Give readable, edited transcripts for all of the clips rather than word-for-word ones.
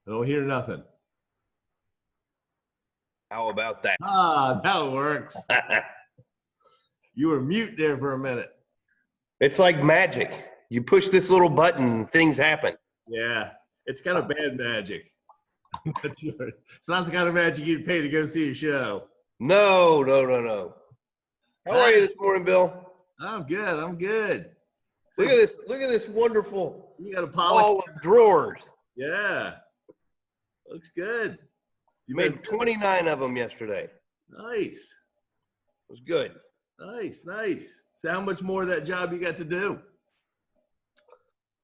I don't hear nothing. How about that? Ah, now it works. You were mute there for a minute. It's like magic. You push this little button, things happen. Yeah, it's kind of bad magic. It's not the kind of magic you'd pay to go see a show. No. How are you this morning, Bill? I'm good. I'm good. Look at this. Look at this wonderful You got a wall of drawers. Yeah, looks good. You made 29 of them yesterday. Nice. It was good. Nice. So how much more of that job you got to do?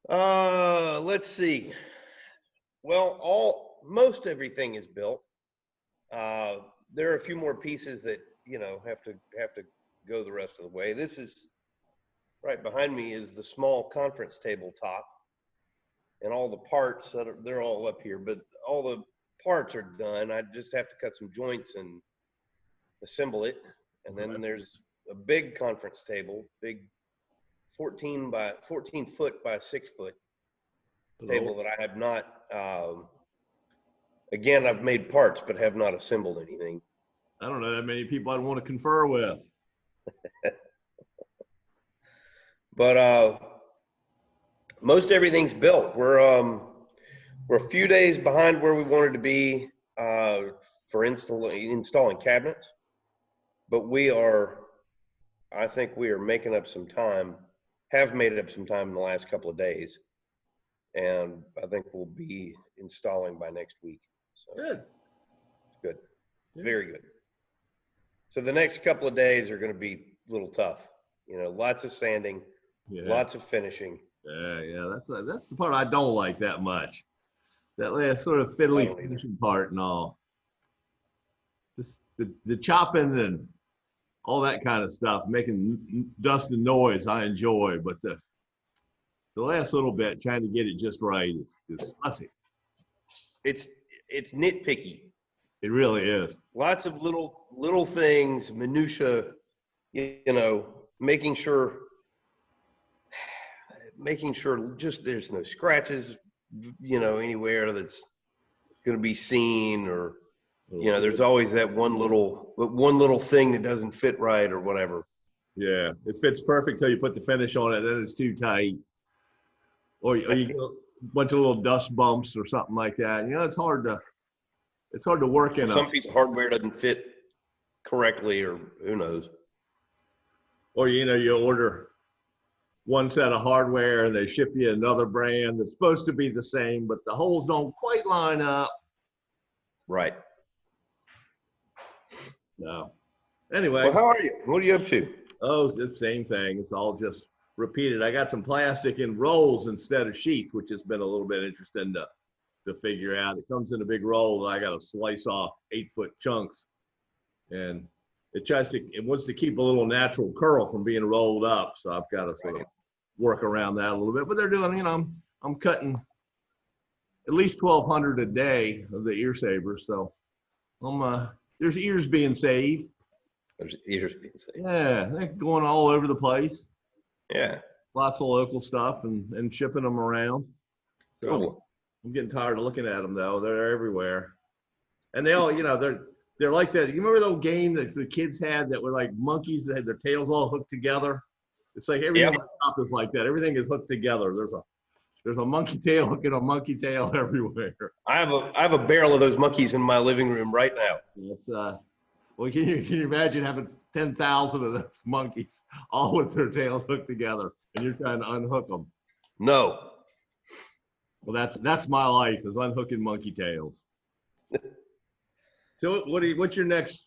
Let's see. Well, most everything is built. There are a few more pieces that, have to go the rest of the way. This is right behind me is the small conference table top, and all the parts they're all up here, but all the parts are done. I just have to cut some joints and assemble it. And then there's a big conference table, big 14 foot by 6 foot table that I have not, again, I've made parts, but have not assembled anything. I don't know that many people I'd want to confer with. But most everything's built. We're a few days behind where we wanted to be for installing cabinets, but I think we are making up some time, have made up some time in the last couple of days, and I think we'll be installing by next week. So good. Yeah. Very good. So the next couple of days are going to be a little tough. Lots of sanding, lots of finishing. Yeah. That's the part I don't like that much. That last sort of fiddly finishing part and all. The chopping and all that kind of stuff, making dust and noise, I enjoy. But the last little bit, trying to get it just right, is fussy. It's nitpicky. It really is. Lots of little things, minutia, making sure just there's no scratches, anywhere that's going to be seen, or, there's always that one little thing that doesn't fit right or whatever. Yeah, it fits perfect till you put the finish on it, then it's too tight. Or you get a bunch of little dust bumps or something like that. It's hard to work in. Some piece of hardware doesn't fit correctly, or who knows. Or you order one set of hardware and they ship you another brand that's supposed to be the same, but the holes don't quite line up. Right. No. Anyway. Well, how are you? What are you up to? Oh, the same thing. It's all just repeated. I got some plastic in rolls instead of sheets, which has been a little bit interesting to figure out. It comes in a big roll, and I got to slice off 8-foot chunks, and it wants to keep a little natural curl from being rolled up. So I've got to sort of work around that a little bit. But they're doing, I'm cutting at least 1,200 a day of the ear savers. So there's ears being saved. There's ears being saved. Yeah, they're going all over the place. Yeah. Lots of local stuff and shipping them around. So cool. I'm getting tired of looking at them though. They're everywhere. And they all, they're like that. You remember the old game that the kids had that were like monkeys that had their tails all hooked together? It's like everything on top is like that. Everything is hooked together. There's a monkey tail hooking a monkey tail everywhere. I have a barrel of those monkeys in my living room right now. It's well, can you imagine having 10,000 of those monkeys all with their tails hooked together, and you're trying to unhook them? No. Well, that's my life, is unhooking monkey tails. So what's your next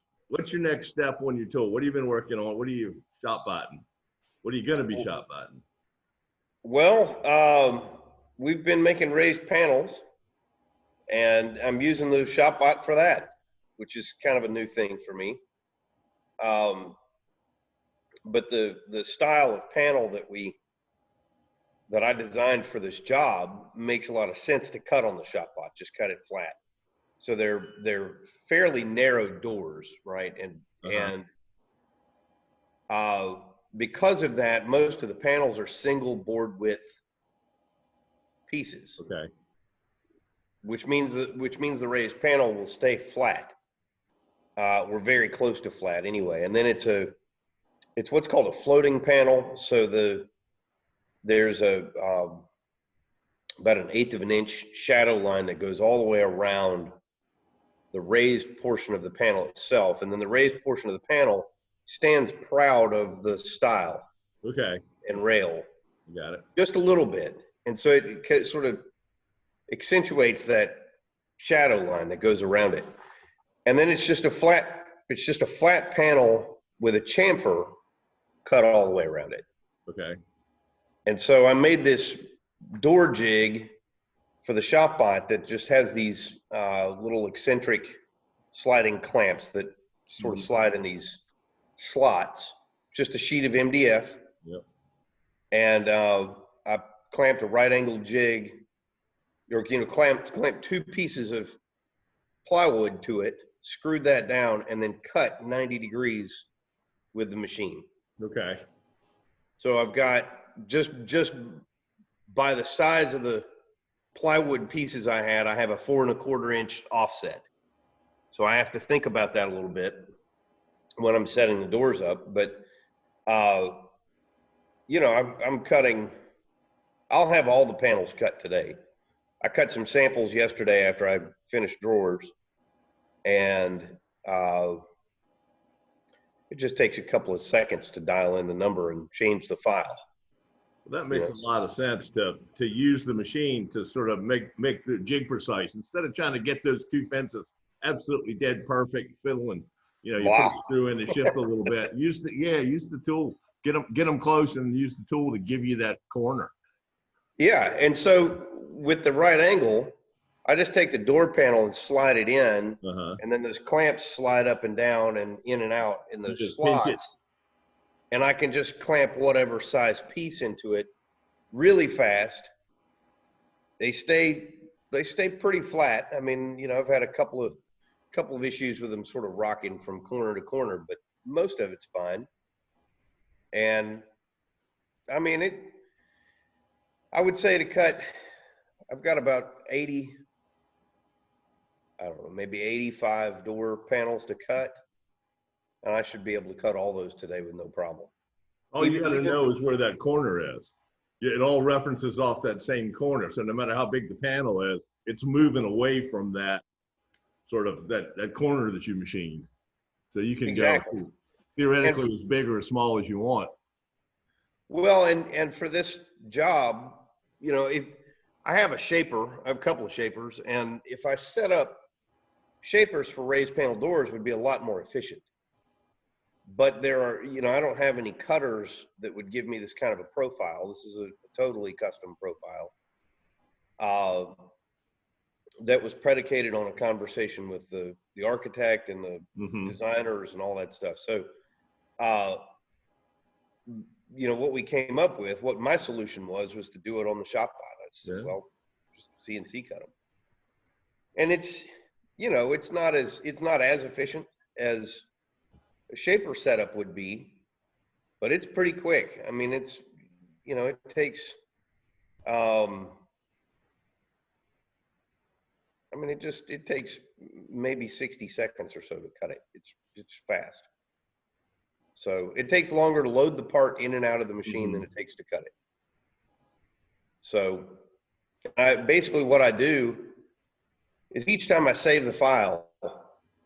step on your tool? What have you been working on? What are you ShopBotting? What are you going to be ShopBotting? Well, we've been making raised panels, and I'm using the ShopBot for that, which is kind of a new thing for me. But the style of panel that I designed for this job makes a lot of sense to cut on the ShopBot. Just cut it flat. So they're fairly narrow doors, right? And because of that, most of the panels are single board width pieces. Okay. which means the raised panel will stay flat. We're very close to flat anyway. And then it's what's called a floating panel. So there's about 1/8 of an inch shadow line that goes all the way around the raised portion of the panel itself. And then the raised portion of the panel stands proud of the style. Okay. And rail. Got it. Just a little bit. And so it sort of accentuates that shadow line that goes around it. And then it's just a flat panel with a chamfer cut all the way around it. Okay. And so I made this door jig for the ShopBot that just has these little eccentric sliding clamps that sort of slide in these slots. Just a sheet of MDF. Yep. And I clamped a right angle jig, or clamped 2 pieces of plywood to it, screwed that down, and then cut 90 degrees with the machine. Okay. So I've got just by the size of the plywood pieces I have a 4 1/4 inch offset. So I have to think about that a little bit when I'm setting the doors up. But you know, I'm cutting. I'll have all the panels cut today. I cut some samples yesterday after I finished drawers, and it just takes a couple of seconds to dial in the number and change the file. Well, that makes a lot of sense to use the machine to sort of make the jig precise instead of trying to get those 2 fences absolutely dead perfect, fiddling. You know, you put the screw in the shift a little bit. Use the tool. Get them close and use the tool to give you that corner. Yeah, and so with the right angle, I just take the door panel and slide it in, and then those clamps slide up and down and in and out in those slots. And I can just clamp whatever size piece into it really fast. They stay pretty flat. I mean, you know, I've had a couple of issues with them sort of rocking from corner to corner, but most of it's fine. And I mean, I would say to cut, I've got about 80, I don't know, maybe 85 door panels to cut. And I should be able to cut all those today with no problem. All you got to know is where that corner is. It all references off that same corner. So no matter how big the panel is, it's moving away from that sort of that corner that you machined. So you can go theoretically as big or as small as you want. Well, and for this job, you know, if I have a shaper, I have a couple of shapers, and if I set up shapers for raised panel doors, would be a lot more efficient. But there are, you know, I don't have any cutters that would give me this kind of a profile. This is a totally custom profile that was predicated on a conversation with the architect and the designers and all that stuff. So, you know, what we came up with, what my solution was to do it on the ShopBot. I said, well, just CNC cut them. And it's, you know, it's not as efficient as a shaper setup would be, but it's pretty quick. I mean, it's, you know, it takes, I mean, it takes maybe 60 seconds or so to cut it. It's fast. So it takes longer to load the part in and out of the machine than it takes to cut it. So basically what I do is each time I save the file,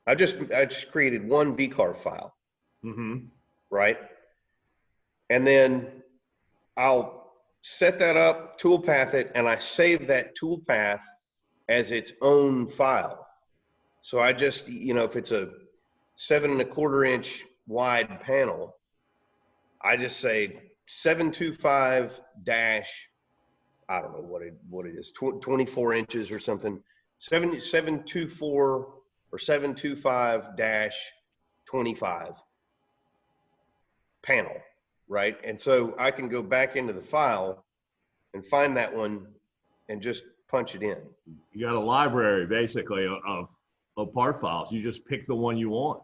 I just created one VCarve file, right? And then I'll set that up, toolpath it, and I save that toolpath as its own file. So I just, you know, if it's a 7 1/4 inch wide panel, I just say 725 dash, I don't know what it is, 24 inches or something, 724 or 725 dash 25 panel, right? And so I can go back into the file and find that one and just punch it in. You got a library basically of part files. You just pick the one you want.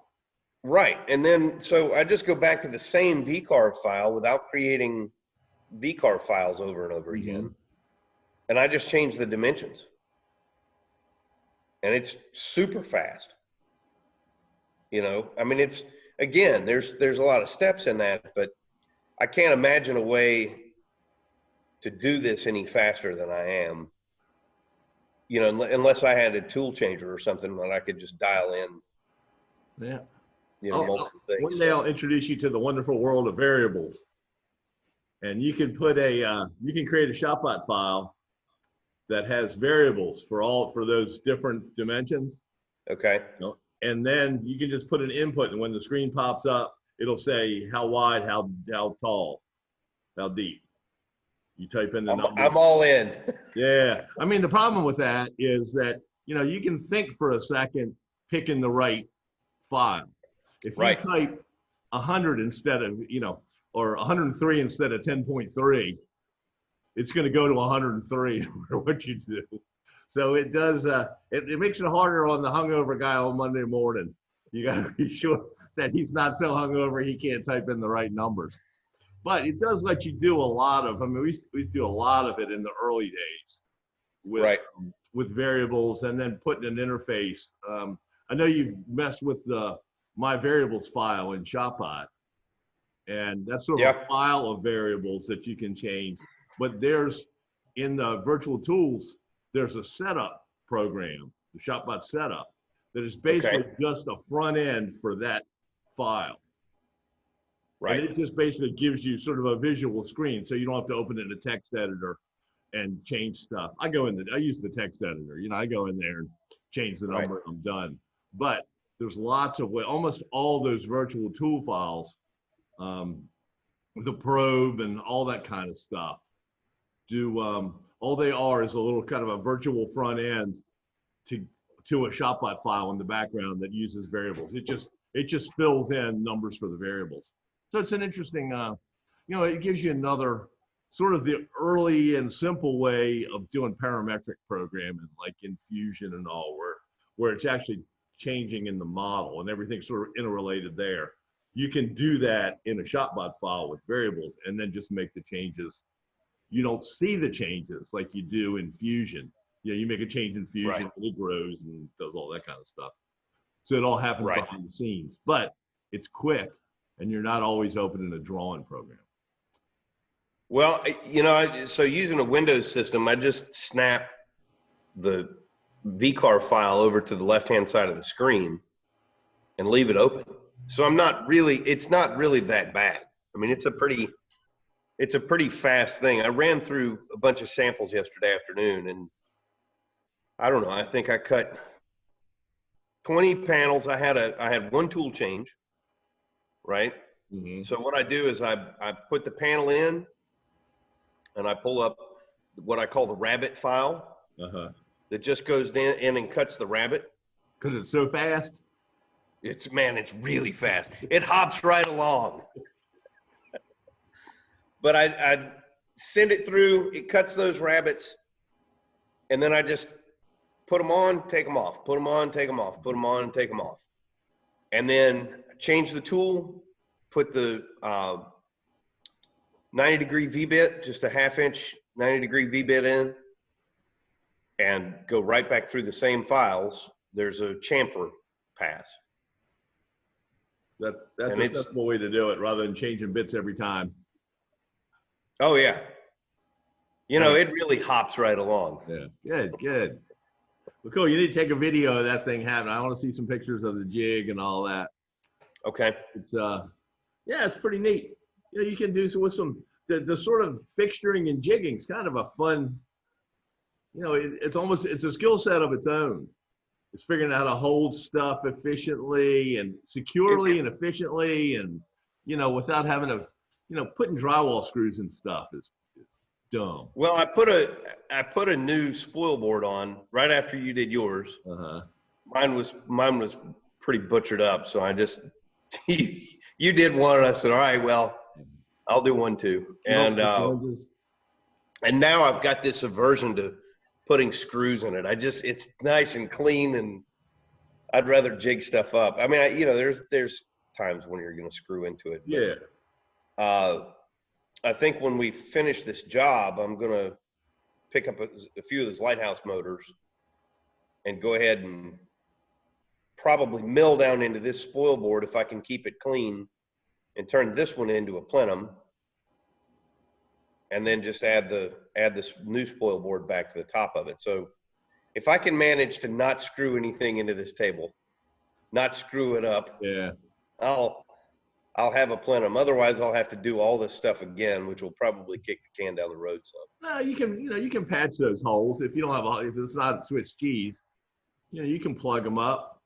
Right. And then, so I just go back to the same VCarve file without creating VCarve files over and over again. And I just change the dimensions. and it's super fast. You know, I mean, it's, again, there's a lot of steps in that, but I can't imagine a way to do this any faster than I am, you know, unless I had a tool changer or something that I could just dial in, Yeah. you know, multiple things. One day I'll introduce you to the wonderful world of variables. And you can put you can create a ShopBot file that has variables for those different dimensions. Okay. You know, and then you can just put an input, and when the screen pops up, it'll say how wide, how tall, how deep. You type in the numbers. I'm all in. Yeah. I mean, the problem with that is that, you know, you can think for a second picking the right file. If you type 100 instead of, you know, or 103 instead of 10.3, it's going to go to 103 no matter what you do. So it does, it makes it harder on the hungover guy on Monday morning. You got to be sure that he's not so hungover he can't type in the right numbers. But it does let you do a lot of, I mean, we used to do a lot of it in the early days with variables and then putting an interface. I know you've messed with the My Variables file in ShopBot, and that's sort of a file of variables that you can change. But there's, in the virtual tools, there's a setup program, the ShopBot setup, that is basically just a front end for that file. Right. And it just basically gives you sort of a visual screen, so you don't have to open it in a text editor and change stuff. I use the text editor, you know, I go in there and change the number, I'm done. But there's lots of ways, almost all those virtual tool files, the probe and all that kind of stuff, all they are is a little kind of a virtual front end to a ShopBot file in the background that uses variables. It just fills in numbers for the variables. So it's an interesting, you know, it gives you another sort of the early and simple way of doing parametric programming, like in Fusion and all, where it's actually changing in the model and everything's sort of interrelated there. You can do that in a ShopBot file with variables and then just make the changes. You don't see the changes like you do in Fusion. You know, you make a change in Fusion, and it grows and does all that kind of stuff. So it all happens behind the scenes, but it's quick and you're not always opening a drawing program. Well, you know, so using a Windows system, I just snap the VCAR file over to the left-hand side of the screen and leave it open. So it's not really that bad. I mean, it's a pretty fast thing. I ran through a bunch of samples yesterday afternoon, and I don't know, I think I cut 20 panels. I had one tool change, right? Mm-hmm. So what I do is I put the panel in and I pull up what I call the rabbit file that just goes in and cuts the rabbit. Because it's so fast? It's really fast. It hops right along. But I send it through, it cuts those rabbits, and then I just put them on, take them off, put them on, take them off, put them on, and take them off. And then change the tool, put the 90-degree V-bit, just a half-inch 90-degree V-bit in, and go right back through the same files. There's a chamfer pass. That's a sensible way to do it, rather than changing bits every time. Oh, yeah. You know, it really hops right along. Yeah, good. Well, cool. You need to take a video of that thing happening. I want to see some pictures of the jig and all that. Okay. It's it's pretty neat. You know, you can do with the sort of fixturing and jigging is kind of a fun, you know, it's a skill set of its own. It's figuring out how to hold stuff efficiently and securely and efficiently, and, you know, without having to, you know, putting drywall screws and stuff is dumb. Well, I put a new spoil board on right after you did yours. Mine was pretty butchered up, so I just you did one, and I said, all right, well, I'll do one too. And now I've got this aversion to putting screws in it. It's nice and clean, and I'd rather jig stuff up. I mean, you know, there's times when you're going to screw into it. Yeah. I think when we finish this job, I'm going to pick up a few of those lighthouse motors and go ahead and probably mill down into this spoil board if I can keep it clean, and turn this one into a plenum, and then just add this new spoil board back to the top of it. So if I can manage to not screw anything into this table, not screw it up, Yeah. I'll have a plenum. Otherwise, I'll have to do all this stuff again, which will probably kick the can down the road some. No, you can patch those holes if you don't have if it's not Swiss cheese. You can plug them up.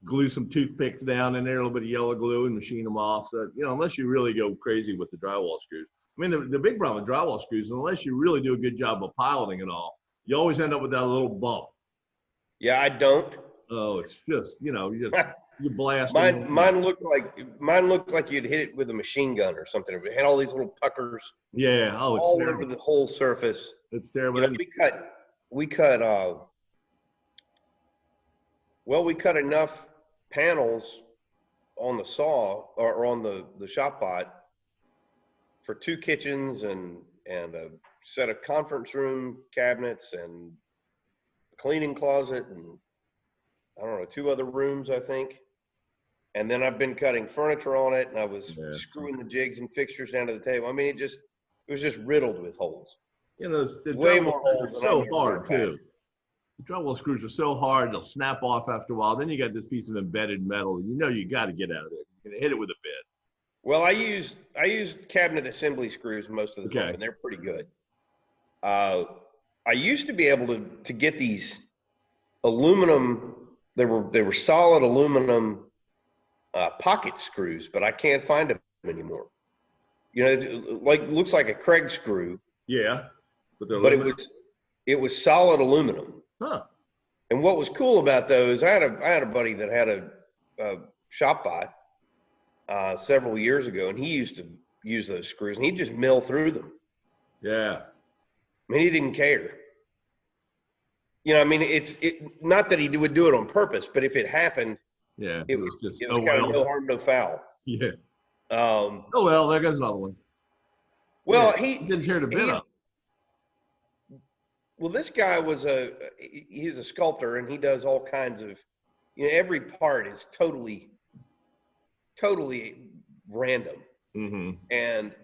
Glue some toothpicks down in there, a little bit of yellow glue, and machine them off. So unless you really go crazy with the drywall screws. I mean, the big problem with drywall screws, unless you really do a good job of piloting it all, you always end up with that little bump. Yeah, I don't. Oh, it's just you blast. Mine looked like you'd hit it with a machine gun or something. It had all these little puckers. Yeah. Oh, it's all terrible. over the whole surface. It's terrible. We cut enough panels on the saw or on the ShopBot for 2 kitchens and a set of conference room cabinets and a cleaning closet and I don't know, 2 other rooms, I think. And then I've been cutting furniture on it, and I was screwing the jigs and fixtures down to the table. I mean, it was just riddled with holes. The way drywall more screws holes are than so hard too. The drywall screws are so hard; they'll snap off after a while. Then you got this piece of embedded metal. You got to get out of there. You're gonna hit it with a bit. Well, I use cabinet assembly screws most of the time, and they're pretty good. I used to be able to get these aluminum. They were solid aluminum pocket screws, but I can't find them anymore. It looks like a Craig screw. Yeah, but it was solid aluminum. Huh. And what was cool about those, I had a buddy that had a ShopBot several years ago, and he used to use those screws, and he'd just mill through them. Yeah. I mean, he didn't care. It's not that he would do it on purpose, but if it happened, it was kind of no harm, no foul. Yeah. Well, there goes another one. Well, he didn't tear the bit up. Well, this guy he's a sculptor, and he does all kinds of, every part is totally random. Mm-hmm. And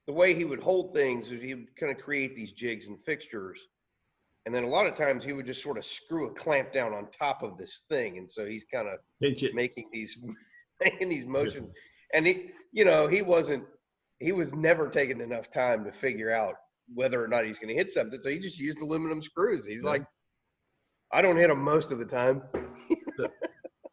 the way he would hold things is he would kind of create these jigs and fixtures. And then a lot of times he would just sort of screw a clamp down on top of this thing. And so he's kind of making these motions. And he was never taking enough time to figure out whether or not he's going to hit something. So he just used aluminum screws. He's like, I don't hit them most of the time.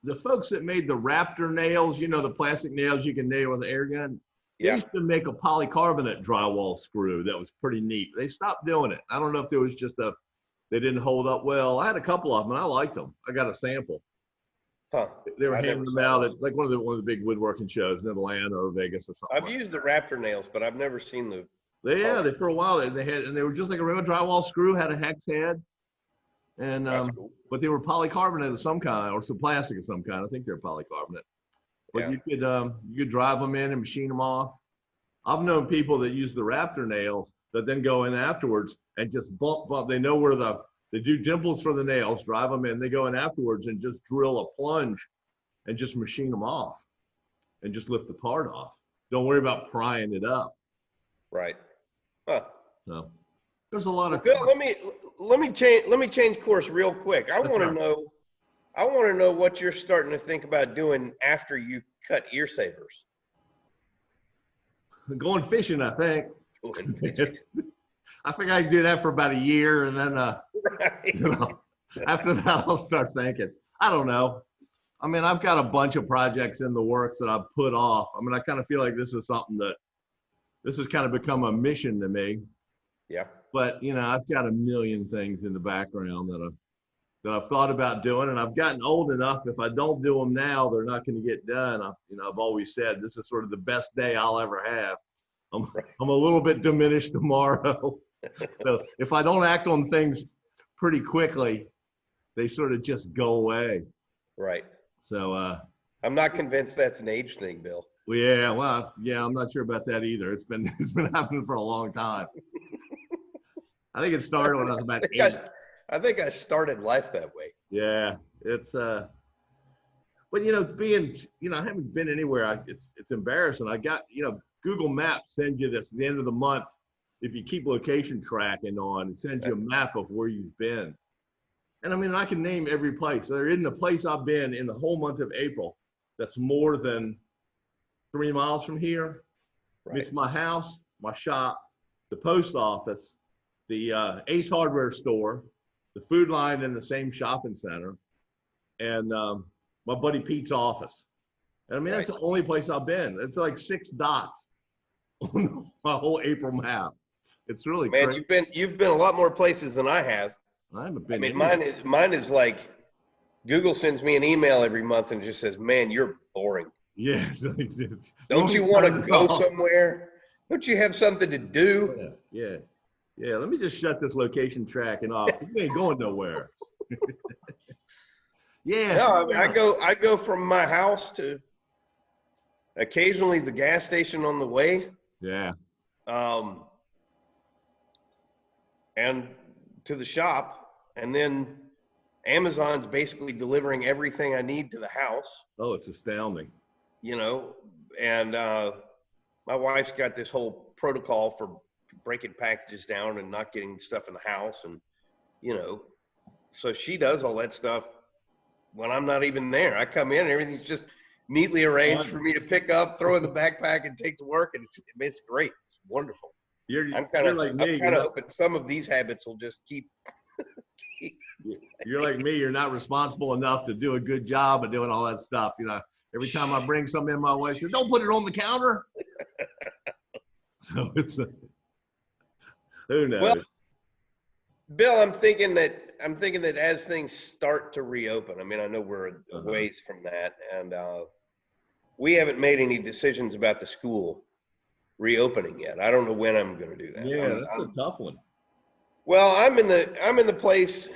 The folks that made the Raptor nails, the plastic nails you can nail with an air gun, they used to make a polycarbonate drywall screw that was pretty neat. They stopped doing it. I don't know if there was just they didn't hold up well. I had a couple of them, and I liked them. I got a sample. Huh. They were handing them out at like one of the big woodworking shows in Atlanta or Vegas or something. I've used the Raptor nails, but I've never seen the. They for a while they were just like a real drywall screw, had a hex head, and cool. But they were polycarbonate of some kind or some plastic of some kind. I think they're polycarbonate. But you could drive them in and machine them off. I've known people that use the Raptor nails that then go in afterwards and just bump. They know where they do dimples for the nails, drive them in. They go in afterwards and just drill a plunge and just machine them off and just lift the part off. Don't worry about prying it up. Right. Huh. So there's a lot of. Bill, let me change course real quick. I want to know what you're starting to think about doing after you cut ear savers. Going fishing, I think. Going fishing. I think I can do that for about a year, and then Right. after that, I'll start thinking. I don't know. I mean, I've got a bunch of projects in the works that I've put off. I mean, I kind of feel like this is something this has kind of become a mission to me. Yeah. But I've got a million things in the background that I've thought about doing, and I've gotten old enough. If I don't do them now, they're not going to get done. I've always said this is sort of the best day I'll ever have. I'm a little bit diminished tomorrow. So if I don't act on things pretty quickly, they sort of just go away. Right. So I'm not convinced that's an age thing, Bill. I'm not sure about that either. It's been happening for a long time. I think it started when I was about 8. I think I started life that way. Yeah, it's but you know, being, you know, I haven't been anywhere. It's embarrassing. I got, you know, Google Maps sends you this at the end of the month. If you keep location tracking on, it sends you a map of where you've been. And I mean, I can name every place. There isn't a place I've been in the whole month of April that's more than 3 miles from here. Right. It's my house, my shop, the post office, the Ace Hardware store, the Food Line in the same shopping center, and my buddy Pete's office. And I mean, that's the only place I've been. It's like 6 dots on my whole April map. It's really Man, crazy. you've been a lot more places than I have. I haven't been. I mean, mine is like Google sends me an email every month and just says, "Man, you're boring. Yes. Don't you want to go somewhere? Don't you have something to do?" Yeah. Let me just shut this location tracking off. You ain't going nowhere. Yeah. No, I mean, I go from my house to occasionally the gas station on the way. Yeah. And to the shop, and then Amazon's basically delivering everything I need to the house. Oh, it's astounding. You know, and my wife's got this whole protocol for breaking packages down and not getting stuff in the house, and you know, so she does all that stuff when I'm not even there. I come in and everything's just neatly arranged for me to pick up, throw in the backpack, and take to work, and it's great. It's wonderful. I'm kind of hoping some of these habits will just keep. You're like me. You're not responsible enough to do a good job of doing all that stuff. You know, every time I bring something in, my wife says, "Don't put it on the counter." So it's who knows. Well, Bill, I'm thinking that as things start to reopen, I mean, I know we're a ways from that, and we haven't made any decisions about the school reopening yet. I don't know when I'm going to do that. Yeah, that's a tough one. Well, I'm in the place,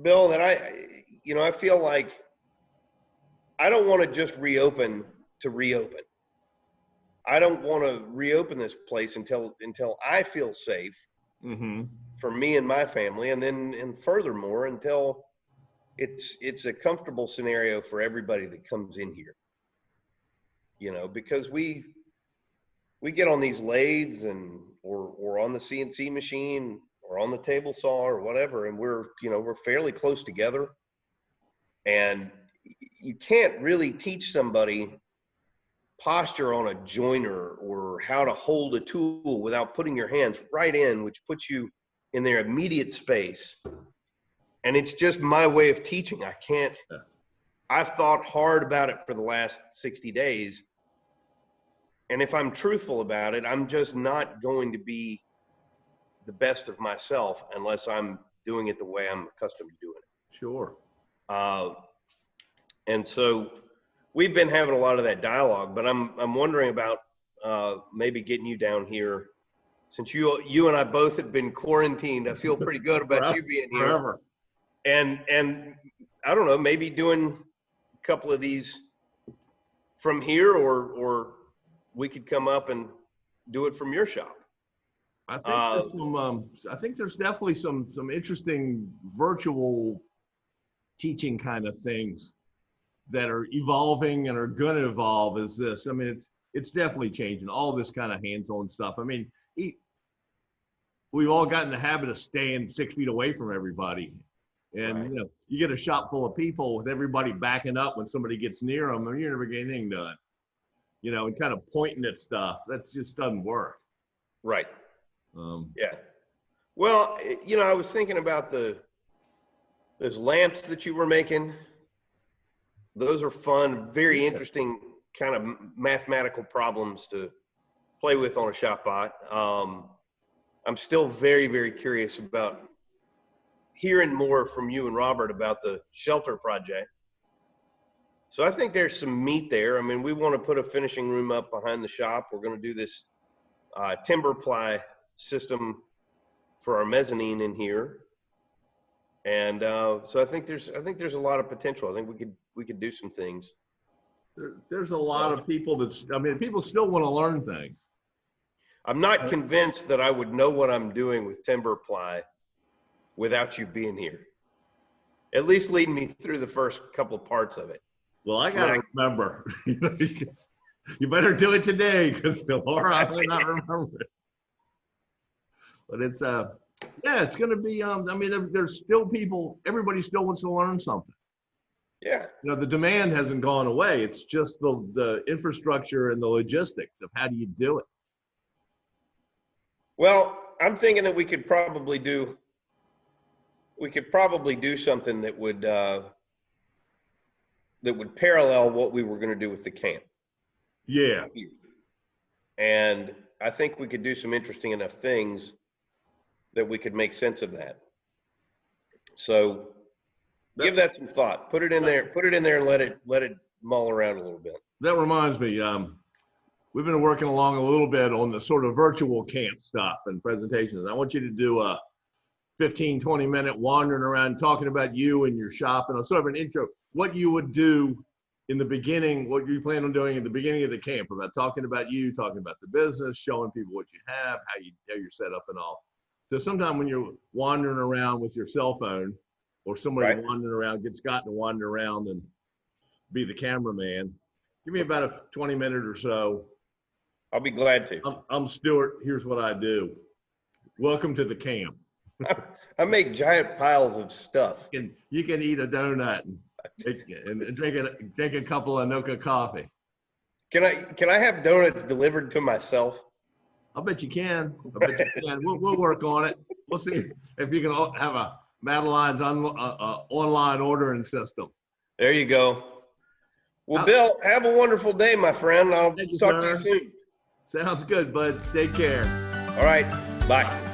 Bill, that I feel like I don't want to just reopen to reopen. I don't want to reopen this place until I feel safe for me and my family, and furthermore until it's a comfortable scenario for everybody that comes in here. You know, because we get on these lathes or on the CNC machine or on the table saw or whatever, and we're fairly close together, and you can't really teach somebody posture on a joiner or how to hold a tool without putting your hands right in, which puts you in their immediate space. And it's just my way of teaching. I've thought hard about it for the last 60 days. And if I'm truthful about it, I'm just not going to be the best of myself unless I'm doing it the way I'm accustomed to doing it. Sure. And so we've been having a lot of that dialogue, but I'm wondering about maybe getting you down here, since you and I both have been quarantined. I feel pretty good about you being here. Forever. And I don't know, maybe doing a couple of these from here, or we could come up and do it from your shop. I think there's definitely some interesting virtual teaching kind of things that are evolving and are going to evolve. Is this? I mean, it's definitely changing. All this kind of hands-on stuff. I mean, we've all gotten the habit of staying 6 feet away from everybody, and you know, you get a shop full of people with everybody backing up when somebody gets near them, and you're never getting anything done. You know, and kind of pointing at stuff that just doesn't work. Right. Yeah. Well, you know, I was thinking about those lamps that you were making. Those are fun, very interesting kind of mathematical problems to play with on a ShopBot. I'm still very, very curious about hearing more from you and Robert about the shelter project. So I think there's some meat there. I mean, we want to put a finishing room up behind the shop. We're going to do this timber ply system for our mezzanine in here. And so I think there's a lot of potential. I think we could do some things. There's a lot of people people still want to learn things. I'm not convinced that I would know what I'm doing with timber ply without you being here. At least lead me through the first couple of parts of it. Well, I got to remember. You better do it today, because tomorrow I may not remember it. But it's yeah, it's going to be. I mean, there's still people. Everybody still wants to learn something. Yeah. You know, the demand hasn't gone away. It's just the infrastructure and the logistics of how do you do it. Well, I'm thinking that we could probably do something that would parallel what we were going to do with the camp. Yeah. And I think we could do some interesting enough things that we could make sense of that. So give that some thought. Put it in there and let it mull around a little bit. That reminds me, we've been working along a little bit on the sort of virtual camp stuff and presentations. I want you to do a 15, 20-minute wandering around talking about you and your shop, and a sort of an intro, what you would do in the beginning, what you plan on doing in the beginning of the camp, about talking about you, talking about the business, showing people what you have, how you're set up and all. So sometime when you're wandering around with your cell phone, or somebody wandering around, gets gotten to wander around and be the cameraman, give me about a 20-minute or so. I'll be glad to. I'm Stuart. Here's what I do. Welcome to the camp. I make giant piles of stuff. You can eat a donut and drink a couple of Noka coffee. Can I have donuts delivered to myself? I bet you can. I bet you can. We'll work on it. We'll see if you can have a Madeline's online ordering system. There you go. Well, Bill, have a wonderful day, my friend. I'll talk to you soon. Sounds good, bud. Take care. All right. Bye.